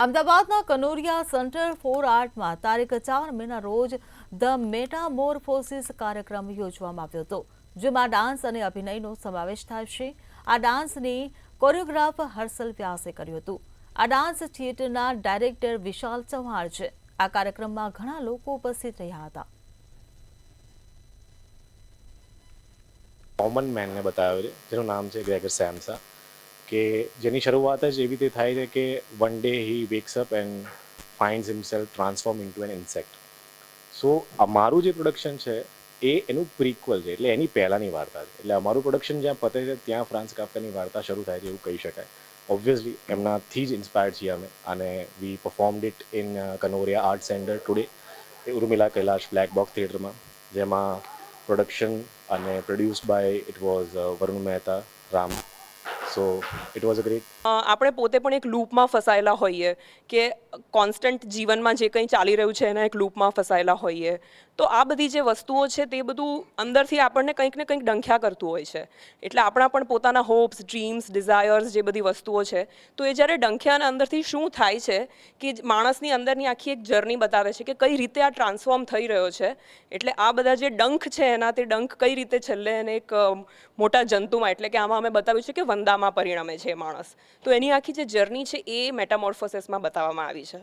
અમદાવાદના કનોરિયા centre for આર્ટમાં તારીખ 4 મેના રોજ ધ મેટામોર્ફોસિસ કાર્યક્રમ યોજવામાં આવ્યો હતો, જેમાં ડાન્સ અને અભિનયનો સમાવેશ થાય છે. આ ડાન્સની કોરિયોગ્રાફ હર્ષલ વ્યાસે કર્યું હતું. આ ડાન્સ થિયેટરના ડાયરેક્ટર વિશાલ ચૌહાણ છે. આ કાર્યક્રમમાં ઘણા લોકો ઉપસ્થિત રહ્યા હતા. કોમન મેનને બતાવ્યો છે, જેનું નામ છે ગ્રેગર સેમ્સા, કે જેની શરૂઆત જ એવી રીતે થાય છે કે one day he wakes up and finds himself transform into an insect. So અમારું જે પ્રોડક્શન છે એ એનું પ્રીક્વલ છે, એટલે એની પહેલાંની વાર્તા છે. એટલે અમારું પ્રોડક્શન જ્યાં પતે છે ત્યાં ફ્રાન્સ કાફકાની વાર્તા શરૂ થાય છે એવું કહી શકાય. ઓબ્વિયસલી એમનાથી જ ઇન્સ્પાયર્ડ છીએ અમે, અને we performed it in Kanoria art centre today, Urmila Kailash black box થિયેટરમાં, જેમાં પ્રોડક્શન અને produced by it was Varun Mehta, Ram. So it was a great. આપણે પોતે પણ એક લૂપમાં ફસાયેલા હોઈએ કે કોન્સ્ટન્ટ જીવનમાં જે કંઈ ચાલી રહ્યું છે એના એક લૂપમાં ફસાયેલા હોઈએ, તો આ બધી જે વસ્તુઓ છે તે બધું અંદરથી આપણને કંઈક ને કંઈક ડંખ્યા કરતું હોય છે. એટલે આપણા પણ પોતાના હોપ્સ, ડ્રીમ્સ, ડિઝાયર્સ જે બધી વસ્તુઓ છે, તો એ જ્યારે ડંખ્યાના અંદરથી શું થાય છે કે માણસની અંદરની આખી એક જર્ની બતાવે છે કે કઈ રીતે આ ટ્રાન્સફોર્મ થઈ રહ્યો છે. એટલે આ બધા જે ડંખ છે એના, તે ડંખ કઈ રીતે છેલ્લે એને એક મોટા જંતુમાં, એટલે કે આમાં અમે બતાવ્યું છે કે વંદામાં પરિણમે છે માણસ. તો એની આખી જે જર્ની છે એ મેટામોર્ફોસિસમાં બતાવવામાં આવી છે.